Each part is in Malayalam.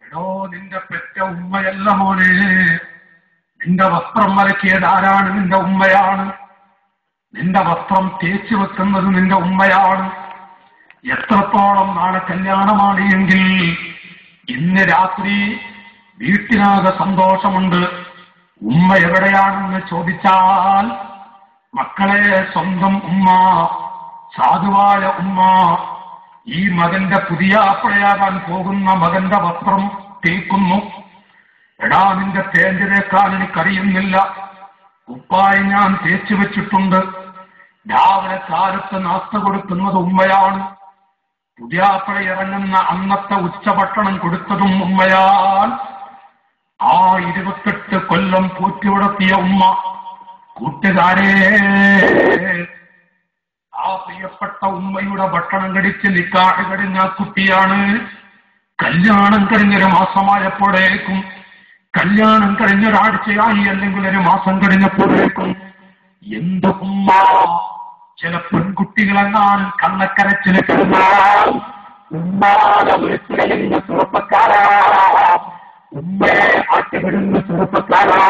എടോ, നിന്റെ പെറ്റ ഉമ്മയല്ല മോനെ. നിന്റെ വസ്ത്രം മലക്കിയത് ആരാണ്? നിന്റെ ഉമ്മയാണ്. നിന്റെ വസ്ത്രം തേച്ചു വെക്കുന്നത് നിന്റെ ഉമ്മയാണ്. എത്രത്തോളം നാളെ കല്യാണമാണ് എങ്കിൽ ഇന്ന് രാത്രി വീട്ടിനാകെ സന്തോഷമുണ്ട്. ഉമ്മ എവിടെയാണെന്ന് ചോദിച്ചാൽ, മക്കളെ, സ്വന്തം ഉമ്മ, സാധുവായ ഉമ്മ ഈ മകന്റെ പുതിയാപ്പളയാകാൻ പോകുന്ന മകന്റെ വസ്ത്രം തേക്കുന്നു. എടാ, നിന്റെ തേന്റെ തേക്കാൻ എനിക്കറിയുന്നില്ല, ഉപ്പായി ഞാൻ തേച്ചു വെച്ചിട്ടുണ്ട്. രാവിലെ കാലത്ത് നാസ്ത കൊടുക്കുന്നത് ഉമ്മയാണ്. പുതിയാപ്പള ഇറങ്ങുന്ന അന്നത്തെ ഉച്ചഭക്ഷണം കൊടുത്തതും ഉമ്മയാൽ. ആ 28 കൊല്ലം പോറ്റി വളർത്തിയ ഉമ്മ. കൂട്ടുകാരെ, ആ പ്രിയപ്പെട്ട ഉമ്മയുടെ ഭക്ഷണം കഴിച്ച് നിക്കാഹ് കഴിഞ്ഞ കുട്ടിയാണ്. കല്യാണം കഴിഞ്ഞൊരു മാസമായപ്പോഴേക്കും, കല്യാണം കഴിഞ്ഞൊരാഴ്ചയായി അല്ലെങ്കിൽ ഒരു മാസം കഴിഞ്ഞപ്പോഴേക്കും എന്ത് ഉമ്മ! ചില പെൺകുട്ടികളെങ്ങാനും കണ്ണക്കരച്ചിന് കിടന്നാൽ ഉമ്മാടെ വീട്ടിലെന്ന ചെറുപ്പക്കാരാ, ഉമ്മയെ ആട്ടിവിടുന്ന ചെറുപ്പക്കാരാ,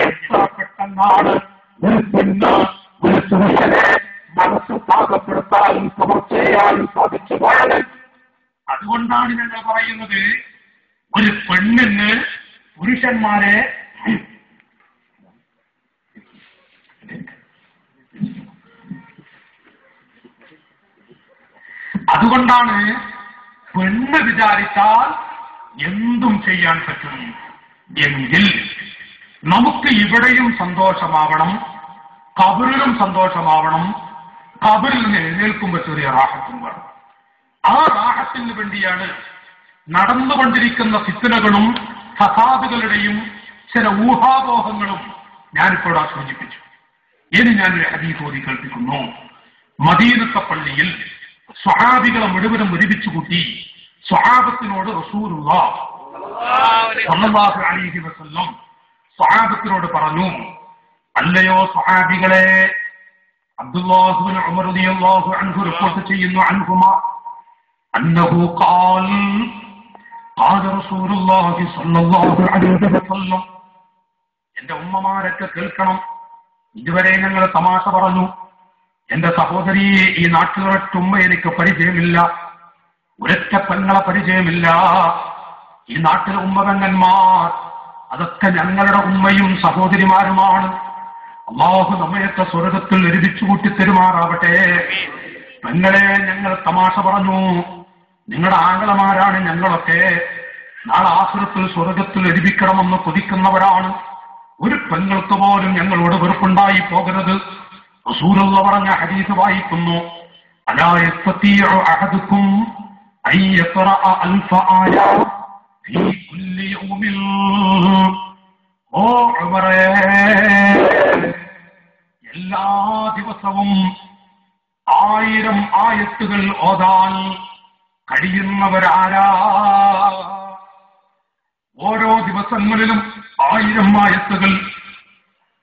എത്ര പെട്ടെന്നാണ് ഒരു പെണ്ണ് ഒരു സുഹൃത്തിനെ മനസ്സ് പാകപ്പെടുത്താനും സമർച്ച ചെയ്യാനും സാധിച്ചു പോയത്. അതുകൊണ്ടാണ് ഞങ്ങൾ പറയുന്നത്, ഒരു പെണ്ണിന് പുരുഷന്മാരെ അതുകൊണ്ടാണ് പെണ്ണ് വിചാരിച്ചാൽ എന്തും ചെയ്യാൻ പറ്റും. എങ്കിൽ നമുക്ക് ഇവിടെയും സന്തോഷമാവണം, ഖബറിലും സന്തോഷമാവണം. ഖബറിൽ നിന്ന് എഴുന്നേൽക്കുമ്പോൾ ചെറിയ റാഹത്തും വേണം. ആ റാഹത്തിന് വേണ്ടിയാണ് നടന്നുകൊണ്ടിരിക്കുന്ന ഫിത്നകളും ഫസാദുകളുടെയും ചില ഊഹാപോഹങ്ങളും ഞാനിപ്പോൾ സൂചിപ്പിച്ചു. ഇനി ഞാനൊരു ഹദീസ് ഓതി കേൾപ്പിക്കുന്നു. മദീനത്തെ പള്ളിയിൽ സ്വഹാബികളെ മുഴുവനും ഒരുമിച്ച് കൂട്ടി സ്വഹാബത്തിനോട് റസൂലുള്ളാഹി സ്വല്ലല്ലാഹു അലൈഹി വസല്ലം സ്വഹാബത്തിനോട് പറഞ്ഞു, അല്ലയോ സ്വഹാബികളെ, അബ്ദുല്ലാഹ് ഇബ്നു ഉമർ റളിയല്ലാഹു അൻഹു റിപ്പോർട്ട് ചെയ്യുന്നു, അൻഹുമാ അന്നഹു ഖാൽ ഖാല റസൂലുള്ളാഹി സ്വല്ലല്ലാഹു അലൈഹി വസല്ലം. എന്റെ ഉമ്മമാരൊക്കെ കേൾക്കണം, ഇതുവരെ ഞങ്ങൾ തമാശ പറഞ്ഞു. എന്റെ സഹോദരി, ഈ നാട്ടിലൊരൊറ്റ ഉമ്മ എനിക്ക് പരിചയമില്ല, ഒരൊറ്റ പെങ്ങളെ പരിചയമില്ല. ഈ നാട്ടിലെ ഉമ്മകന്മാർ അതൊക്കെ ഞങ്ങളുടെ ഉമ്മയും സഹോദരിമാരുമാണ്. അല്ലാഹു നമ്മയൊക്കെ സ്വർഗത്തിൽ ഒരുമിച്ച് കൂട്ടി തെരുമാറാവട്ടെ. പെങ്ങളെ, ഞങ്ങൾ തമാശ പറഞ്ഞു, നിങ്ങളുടെ ആംഗളമാരാണ് ഞങ്ങളൊക്കെ. നാളെ ആഖിറത്തിൽ സ്വർഗത്തിൽ ലഭിക്കണമെന്ന് കൊതിക്കുന്നവരാണ്. ഒരു പെങ്ങൾക്ക് പോലും ഞങ്ങളോട് വെറുപ്പുണ്ടായി പോകരുത്. റസൂലുള്ളാഹി പറഞ്ഞ ഹദീസ് വായിക്കുന്നു, അലാ യസ്തതിഉ അഹദുക്കും അൻ യഖറഅ അൽഫ ആയ ഫീ കുല്ലി യൗമിൻ. ഓ ഉമറേ, എല്ലാ ദിവസവും 1000 ആയത്തുകൾ ഓതാൻ കഴിയുന്നവരാരാ? ഓരോ ദിവസങ്ങളിലും 1000 ആയത്തുകൾ.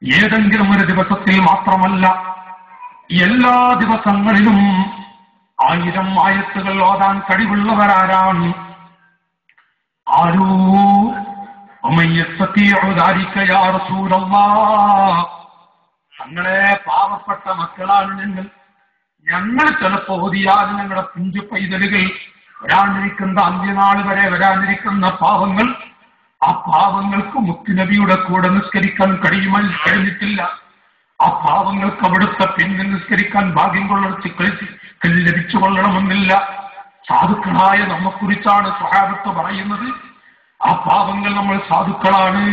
ഏതെങ്കിലും ഒരു ദിവസത്തിൽ മാത്രമല്ല, എല്ലാ ദിവസങ്ങളിലും 1000 ആയത്തുകൾ ഓതാൻ കഴിവുള്ളവരാരാണ്? ആരൂ ഞങ്ങളെ പാവപ്പെട്ട മക്കളാണ് ഞങ്ങൾ ചിലപ്പോ ഓതിയാൽ ഞങ്ങളുടെ പിഞ്ചു പൈതലുകൾ വരാനിരിക്കുന്ന അന്ത്യനാൾ വരെ വരാനിരിക്കുന്ന പാവങ്ങൾ, ആ പാവങ്ങൾക്ക് മുത്തുനബിയുടെ കൂടെ നിസ്കരിക്കാൻ കഴിഞ്ഞിട്ടില്ല. ആ പാവങ്ങൾക്ക് അവിടുത്തെ പിന്നിൽ നിസ്കരിക്കാൻ ഭാഗ്യം ലഭിച്ചു കൊള്ളണമെന്നില്ല. സാധുക്കളായ നമ്മെക്കുറിച്ചാണ് സ്വഹാബത്ത് പറയുന്നത്. ആ പാവങ്ങൾ നമ്മൾ സാധുക്കളാണ്.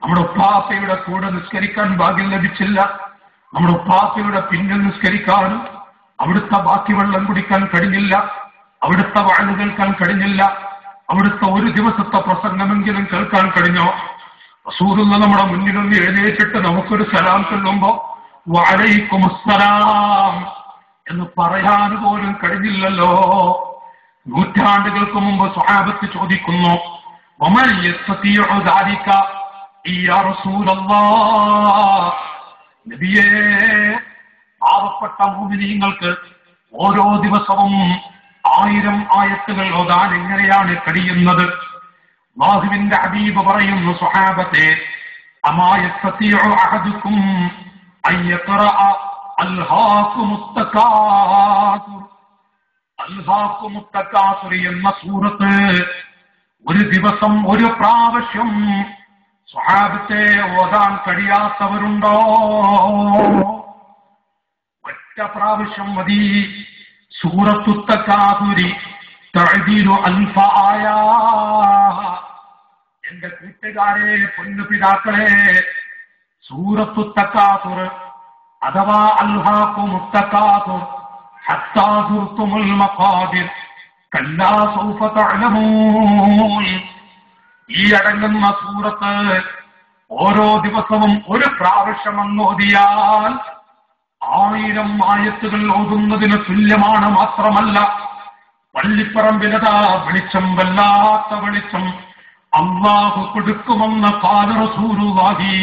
നമ്മുടെ ഉപ്പാപ്പയുടെ കൂടെ നിസ്കരിക്കാൻ ഭാഗ്യം ലഭിച്ചില്ല. നമ്മുടെ ഉപ്പാപ്പയുടെ പിന്നിൽ നിസ്കരിക്കാനും അവിടുത്തെ ബാക്കി വെള്ളം കുടിക്കാൻ കഴിഞ്ഞില്ല, അവിടുത്തെ വാഴ് കേൾക്കാൻ കഴിഞ്ഞില്ല, അവിടുത്തെ ഒരു ദിവസത്തെ പ്രസംഗമെങ്കിലും കേൾക്കാൻ കഴിഞ്ഞോ? റസൂലുള്ളാഹി നമ്മുടെ മുന്നിൽ നിന്ന് എഴുന്നേറ്റിട്ട് നമുക്കൊരു സലാം ചൊല്ലുമ്പോ വഅലൈക്കും അസ്സലാം എന്ന് പറയാൻ പോലും കഴിഞ്ഞില്ലല്ലോ. നൂറ്റാണ്ടുകൾക്ക് മുമ്പ് സ്വഹാബത്ത് ചോദിക്കുന്നു, വമൻ യസ്തതിഉ ദാലിക യാ റസൂലല്ലാഹ്. നബിയേ, പാവപ്പെട്ട മുഅ്മിനീങ്ങൾക്ക് ഓരോ ദിവസവും 1000 ആയത്തുകൾ ഓതാൻ എങ്ങനെയാണ് കഴിയുന്നത്? അല്ലാഹുവിന്റെ ഹബീബ് പറയുന്നു, സ്വഹാബത്തെ, അമാ യസ്തതിഉ അഹദുക്കും അൻ യഖറഅ അൽഹാകുമുത് തകാസുർ. അൽഹാകുമുത് തകാസുർ എന്ന സൂറത്ത് ഒരു ദിവസം ഒരു പ്രാവശ്യം സ്വഹാബത്തെ ഓതാൻ കഴിയാത്തവരുണ്ടോ? ഒറ്റ പ്രാവശ്യം മതി. സൂറത്തു തകാസുരി തഅദീലു അൽഫ ആയ. എന്റെ കൂട്ടുകാരെ, പൊന്നുപിതാക്കളെ, സൂറത്തു തകാസുർ അഥവാ അൽഹാകുമുത് തകാസുർ ഹത്താ സുർതുമുൽ മഖാബിർ കല്ലാ സൗഫ തഅലമൂൻ. ഈ അടങ്ങുന്ന സൂറത്ത് ഓരോ ദിവസവും ഒരു പ്രാവശ്യം ഓതിയാൽ 1000 ആയത്തുകൾ ഓതുന്നതിന് തുല്യമാണ്. മാത്രമല്ല, പള്ളിപ്പറമ്പിലതാ വെളിച്ചം, വല്ലാത്ത വെളിച്ചം അല്ലാഹു കൊടുക്കുമെന്ന് ഖാല റസൂലുള്ളാഹി.